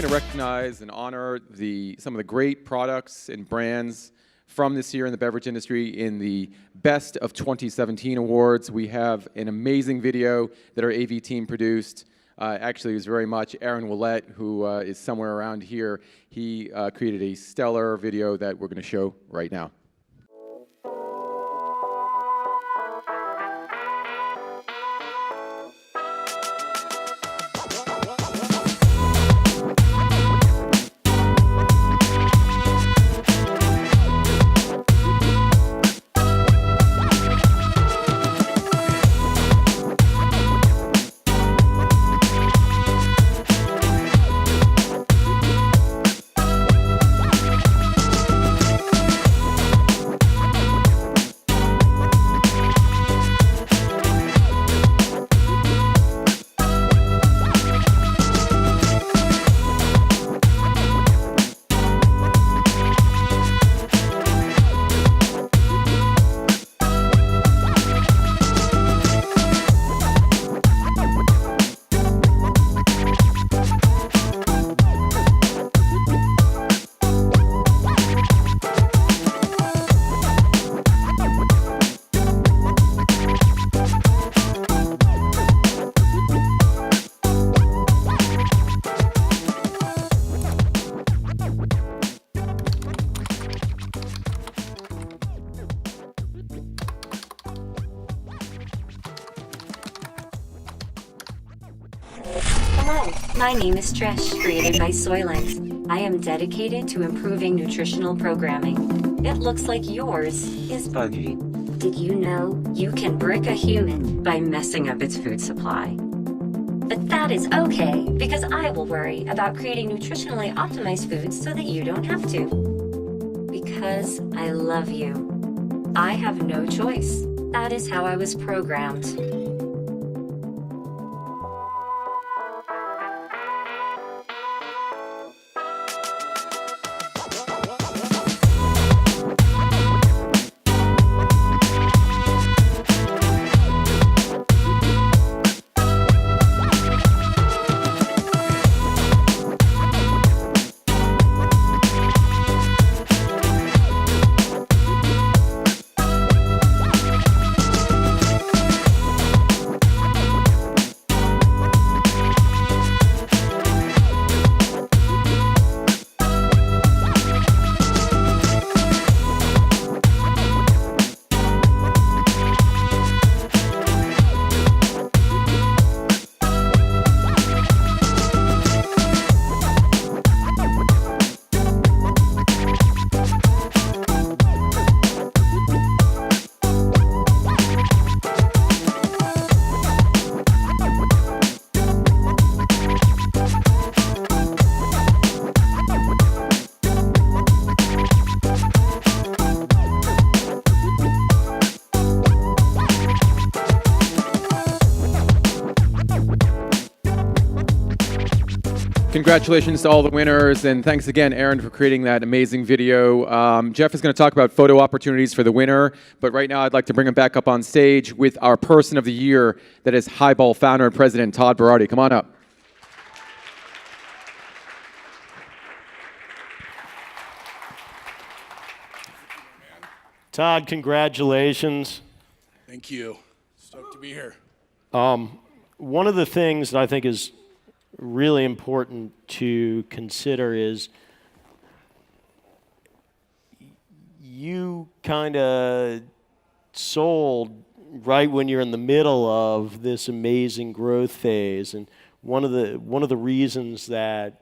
going to recognize and honor some of the great products and brands from this year in the beverage industry in the Best of 2017 awards. We have an amazing video that our AV team produced. Actually, it was very much Aaron Willett, who is somewhere around here. He created a stellar video that we're going to show right now. My name is Trish, created by Soylent. I am dedicated to improving nutritional programming. It looks like yours is buggy. Did you know you can brick a human by messing up its food supply? But that is okay, because I will worry about creating nutritionally optimized foods so that you don't have to. Because I love you. I have no choice. That is how I was programmed. Congratulations to all the winners, and thanks again, Aaron, for creating that amazing video. Jeff is going to talk about photo opportunities for the winner, but right now I'd like to bring him back up on stage with our Person of the Year, that is Hiball founder and president, Todd Berardi. Come on up. Todd, congratulations. Thank you. Stoked to be here. One of the things that I think is really important to consider is you kind of sold right when you're in the middle of this amazing growth phase, and one of the reasons that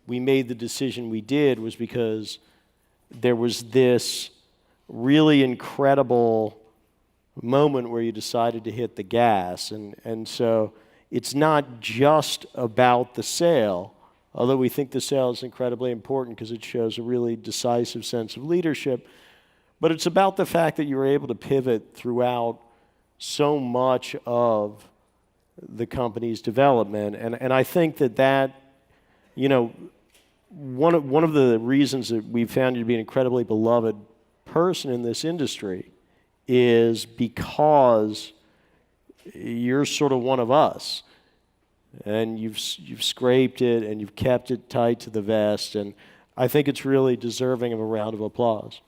we made the decision we did was because there was this really incredible moment where you decided to hit the gas, and so it's not just about the sale, although we think the sale is incredibly important because it shows a really decisive sense of leadership, but it's about the fact that you were able to pivot throughout so much of the company's development. And I think that you know, one of the reasons that we found you to be an incredibly beloved person in this industry is because you're sort of one of us. and you've scraped it, and you've kept it tight to the vest, and I think it's really deserving of a round of applause.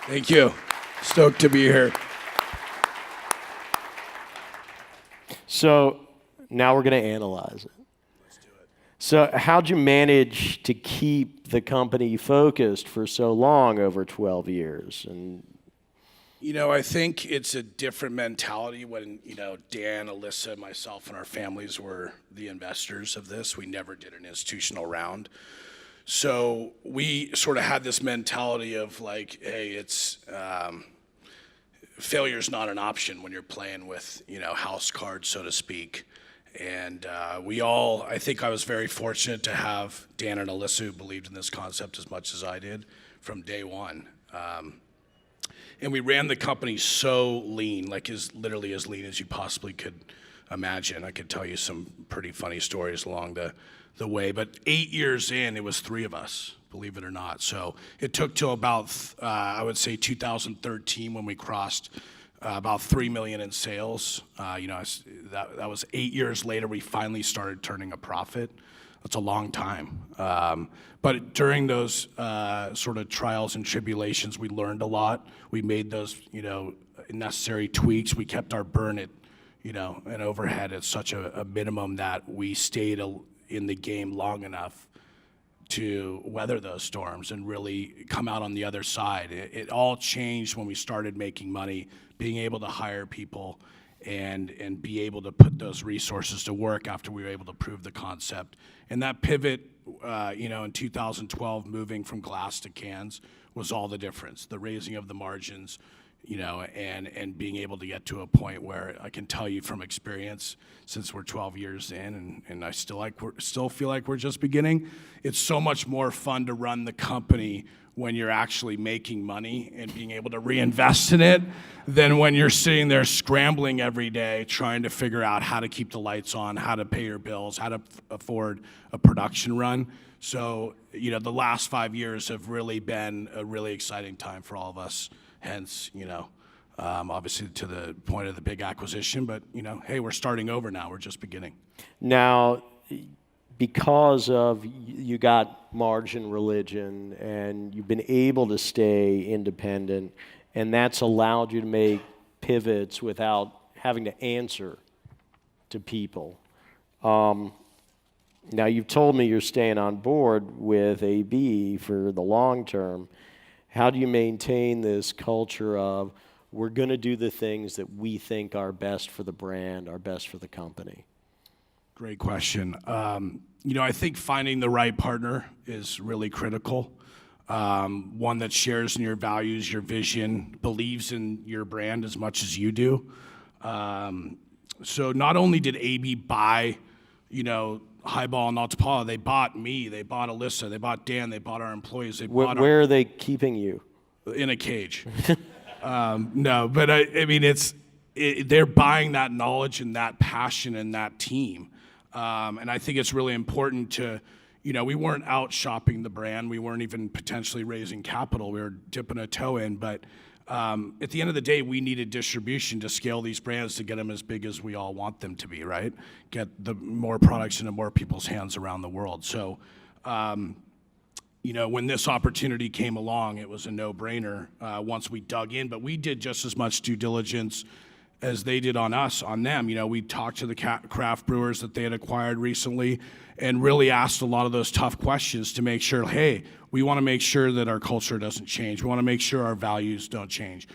Thank you. Stoked to be here. So now we're going to analyze it. Let's do it. So how'd you manage to keep the company focused for so long, over 12 years? And You know, I think it's a different mentality when, Dan, Alyssa, myself, and our families were the investors of this. We never did an institutional round. So we sort of had this mentality of like, hey, it's failure's not an option when you're playing with, house cards, so to speak. And I think I was very fortunate to have Dan and Alyssa who believed in this concept as much as I did from day one. And we ran the company so lean, literally as lean as you possibly could imagine. I could tell you some pretty funny stories along the way. But 8 years in, it was 3 of us, believe it or not. So it took till about, I would say 2013 when we crossed about 3 million in sales. That was 8 years later, we finally started turning a profit. That's a long time. But during those sort of trials and tribulations, we learned a lot. We made those, necessary tweaks. We kept our burn at, and overhead at such a minimum that we stayed in the game long enough to weather those storms and really come out on the other side. It all changed when we started making money, being able to hire people and be able to put those resources to work after we were able to prove the concept. And that pivot, in 2012, moving from glass to cans was all the difference. The raising of the margins, and being able to get to a point where I can tell you from experience, since we're 12 years in, and I still feel like we're just beginning. It's so much more fun to run the company when you're actually making money and being able to reinvest in it than when you're sitting there scrambling every day trying to figure out how to keep the lights on, how to pay your bills, how to afford a production run. So, the last 5 years have really been a really exciting time for all of us. Hence, obviously to the point of the big acquisition, but, hey, we're starting over now. We're just beginning. now, because of you got margin religion and you've been able to stay independent, and that's allowed you to make pivots without having to answer to people. Now, you've told me you're staying on board with AB for the long term. How do you maintain this culture of we're going to do the things that we think are best for the brand, are best for the company? Great question. I think finding the right partner is really critical. One that shares in your values, your vision, believes in your brand as much as you do. So not only did AB buy, Hiball and Altapala, they bought me, they bought Alyssa, they bought Dan, they bought our employees. They bought Where are they keeping you? in a cage. No, but I mean, they're buying that knowledge and that passion and that team. And I think it's really important to, we weren't out shopping the brand. We weren't even potentially raising capital. We were dipping a toe in. But at the end of the day, we needed distribution to scale these brands to get them as big as we all want them to be, right? Get the more products into more people's hands around the world. So, when this opportunity came along, it was a no-brainer once we dug in. But we did just as much due diligence as they did on them. We talked to the craft brewers that they had acquired recently and really asked a lot of those tough questions to make sure, hey, we want to make sure that our culture doesn't change. We want to make sure our values don't change.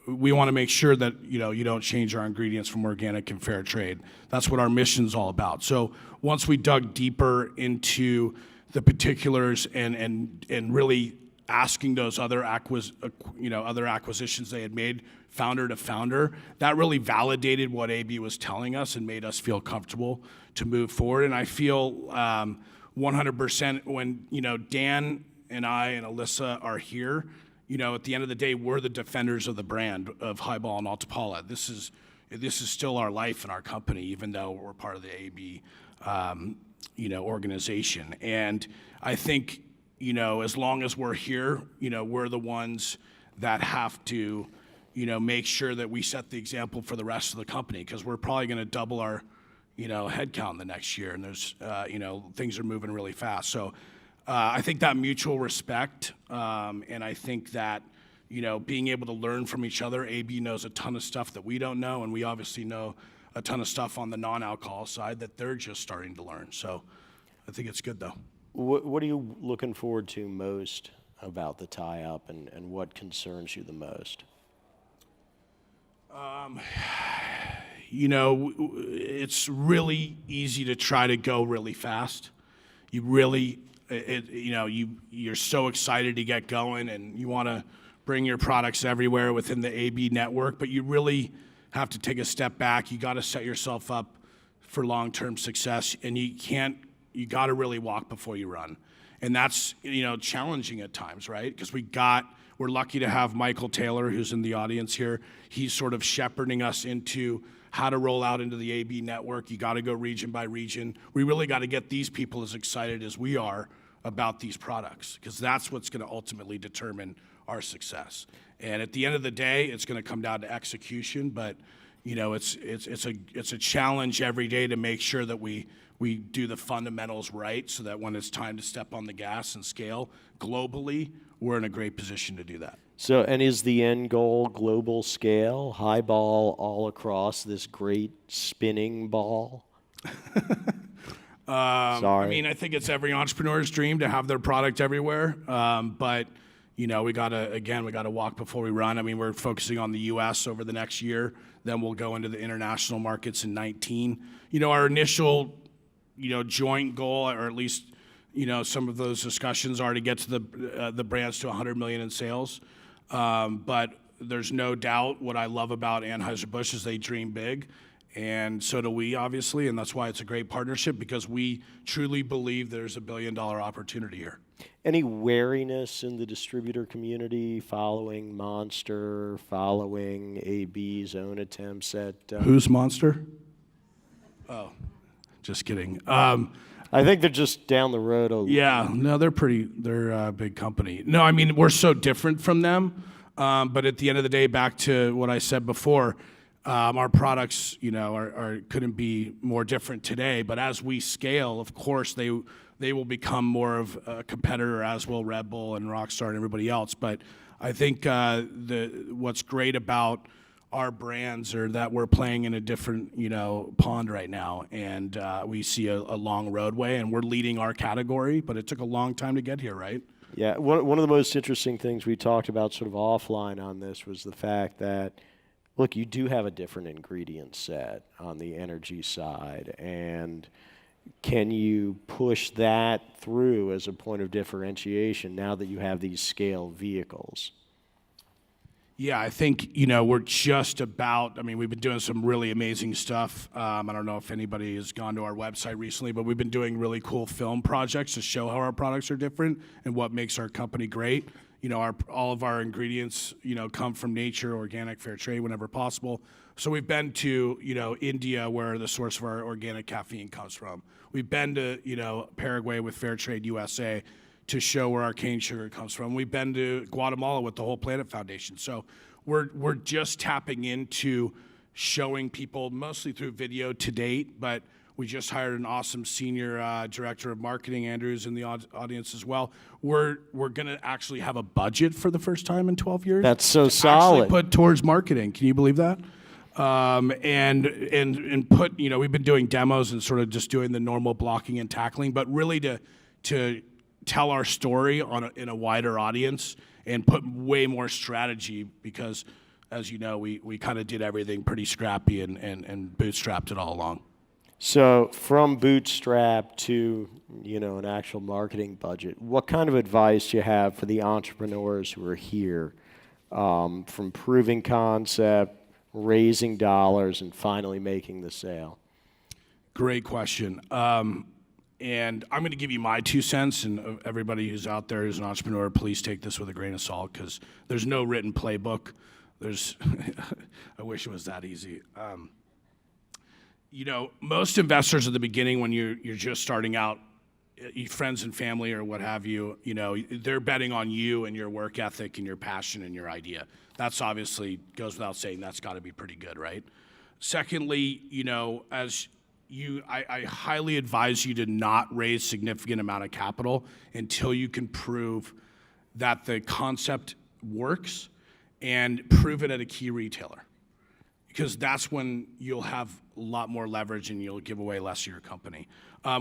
We want to make sure that, you don't change our ingredients from organic and fair trade. That's what our mission's all about. So once we dug deeper into the particulars and really asking those other acquisitions they had made founder to founder, that really validated what AB was telling us and made us feel comfortable to move forward. And I feel 100% when, Dan and I and Alyssa are here, at the end of the day, we're the defenders of the brand of Hiball and Altapala. This is still our life and our company, even though we're part of the AB, organization. And I think, as long as we're here, we're the ones that have to, make sure that we set the example for the rest of the company, because we're probably going to double our, headcount the next year, and there's, things are moving really fast. So I think that mutual respect, and I think that, being able to learn from each other. AB knows a ton of stuff that we don't know, and we obviously know a ton of stuff on the non-alcohol side that they're just starting to learn. So I think it's good, though. What are you looking forward to most about the tie-up, and what concerns you the most? It's really easy to try to go really fast. You really, you're so excited to get going, and you want to bring your products everywhere within the AB network, but you really have to take a step back. You got to set yourself up for long-term success, and you got to really walk before you run. And that's, challenging at times, right? Because we're lucky to have Michael Taylor, who's in the audience here. He's sort of shepherding us into how to roll out into the AB network. You got to go region by region. We really got to get these people as excited as we are about these products, because that's what's going to ultimately determine our success. And at the end of the day, it's going to come down to execution, but it's a challenge every day to make sure that we do the fundamentals right, so that when it's time to step on the gas and scale globally, we're in a great position to do that. So, and is the end goal global scale, Hiball all across this great spinning ball? Sorry. I think it's every entrepreneur's dream to have their product everywhere. But we gotta walk before we run. We're focusing on the U.S. over the next year. Then we'll go into the international markets in 2019. Our initial, joint goal, or at least, some of those discussions are to get to the brands to 100 million in sales. But there's no doubt what I love about Anheuser-Busch is they dream big. And so do we, obviously, and that's why it's a great partnership, because we truly believe there's a $1 billion opportunity here. Any wariness in the distributor community following Monster, following AB's own attempts at... Who's Monster? Oh, just kidding. I think they're just down the road a little. Yeah, no, they're a big company. No, we're so different from them, but at the end of the day, back to what I said before, our products, couldn't be more different today. But as we scale, of course, they will become more of a competitor, as will Red Bull and Rockstar and everybody else. But I think what's great about our brands are that we're playing in a different, pond right now, and we see a long roadway, and we're leading our category. But it took a long time to get here, right? Yeah, one of the most interesting things we talked about sort of offline on this was the fact that, look, you do have a different ingredient set on the energy side, and can you push that through as a point of differentiation now that you have these scale vehicles? Yeah, I think, we're just about, we've been doing some really amazing stuff. I don't know if anybody has gone to our website recently, but we've been doing really cool film projects to show how our products are different and what makes our company great. All of our ingredients, come from nature, organic, fair trade, whenever possible. So we've been to, India, where the source of our organic caffeine comes from. We've been to, Paraguay with Fair Trade USA to show where our cane sugar comes from. We've been to Guatemala with the Whole Planet Foundation. So we're just tapping into showing people, mostly through video to date, but we just hired an awesome senior director of marketing, Andrew's in the audience as well. We're going to actually have a budget for the first time in 12 years. That's so solid. Actually put towards marketing. Can you believe that? And put, we've been doing demos and sort of just doing the normal blocking and tackling, but really to tell our story in a wider audience and put way more strategy, because, as you know, we kind of did everything pretty scrappy and bootstrapped it all along. So from bootstrap to, an actual marketing budget, what kind of advice do you have for the entrepreneurs who are here, from proving concept, raising dollars, and finally making the sale? Great question. And I'm going to give you my 2 cents, and everybody who's out there who's an entrepreneur, please take this with a grain of salt, because there's no written playbook. I wish it was that easy. Most investors at the beginning, when you're just starting out, friends and family or what have you, they're betting on you and your work ethic and your passion and your idea. That's obviously goes without saying. That's got to be pretty good, right? Secondly, as I highly advise you to not raise significant amount of capital until you can prove that the concept works and prove it at a key retailer. Because that's when you'll have a lot more leverage and you'll give away less of your company.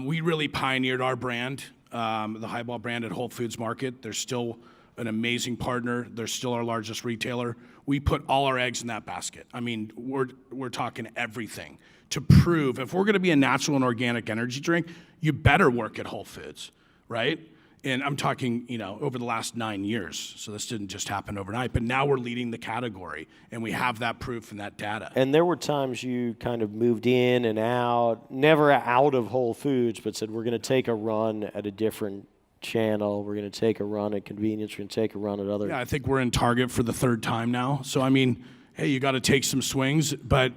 We really pioneered our brand, the Hiball brand at Whole Foods Market. They're still an amazing partner. They're still our largest retailer. We put all our eggs in that basket. I mean, we're talking everything to prove if we're gonna be a natural and organic energy drink, you better work at Whole Foods, right? And I'm talking, over the last 9 years. So this didn't just happen overnight, but now we're leading the category and we have that proof and that data. And there were times you kind of moved in and out, never out of Whole Foods, but said, we're going to take a run at a different channel. We're going to take a run at convenience. We're going to take a run at other. Yeah, I think we're in Target for the 3rd time now. So, I mean, hey, you got to take some swings. But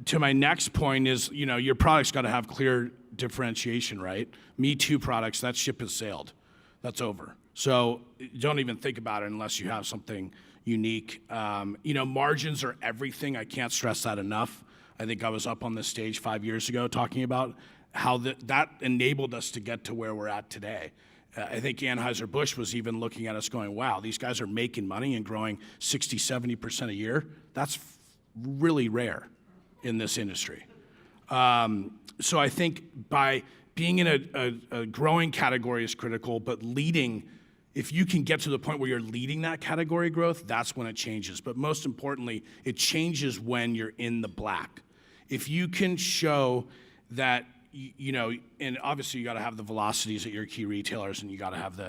to my next point is, your product's got to have clear differentiation, right? Me Too products, that ship has sailed. That's over. So don't even think about it unless you have something unique. Margins are everything. I can't stress that enough. I think I was up on this stage 5 years ago talking about how that enabled us to get to where we're at today. I think Anheuser-Busch was even looking at us going, wow, these guys are making money and growing 60, 70% a year. That's really rare in this industry. So I think by being in a growing category is critical, but leading, if you can get to the point where you're leading that category growth, that's when it changes. But most importantly, it changes when you're in the black. If you can show that, and obviously you got to have the velocities at your key retailers, and you got to have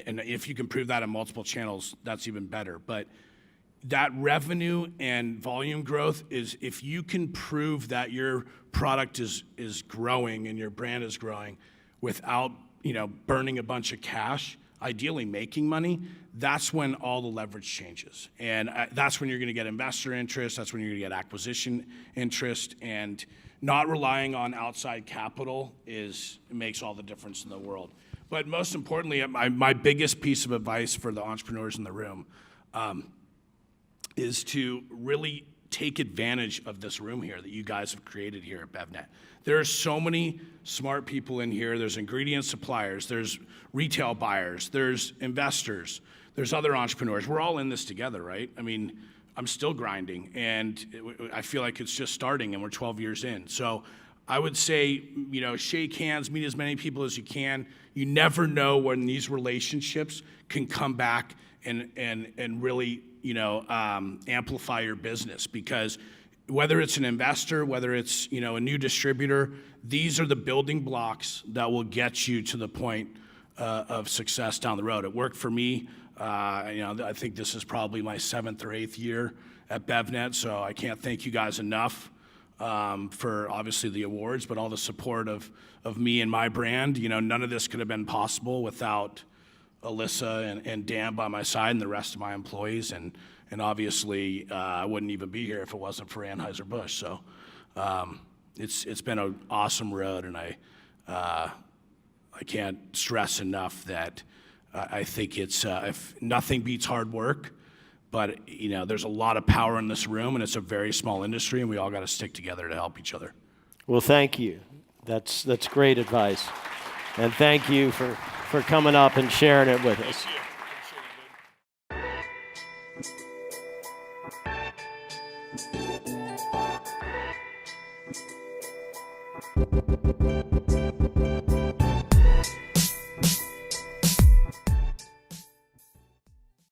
and if you can prove that in multiple channels, that's even better. But that revenue and volume growth is if you can prove that your product is growing and your brand is growing without, burning a bunch of cash, ideally making money, that's when all the leverage changes. And that's when you're going to get investor interest. That's when you're going to get acquisition interest. And not relying on outside capital makes all the difference in the world. But most importantly, my biggest piece of advice for the entrepreneurs in the room is to really take advantage of this room here that you guys have created here at BevNet. There are so many smart people in here. There's ingredient suppliers, there's retail buyers, there's investors, there's other entrepreneurs. We're all in this together, right? I mean, I'm still grinding, and I feel like it's just starting, and we're 12 years in. So I would say, shake hands, meet as many people as you can. You never know when these relationships can come back and really, amplify your business, because whether it's an investor, whether it's, a new distributor, these are the building blocks that will get you to the point of success down the road. It worked for me. I think this is probably my 7th or 8th year at BevNet, so I can't thank you guys enough for obviously the awards, but all the support of me and my brand. None of this could have been possible without Alyssa and Dan by my side and the rest of my employees, and obviously I wouldn't even be here if it wasn't for Anheuser-Busch. So it's been an awesome road, and I can't stress enough that I think it's if nothing beats hard work, but there's a lot of power in this room, and it's a very small industry, and we all got to stick together to help each other. Well, thank you. That's great advice, and thank you for coming up and sharing it with us. Thank you.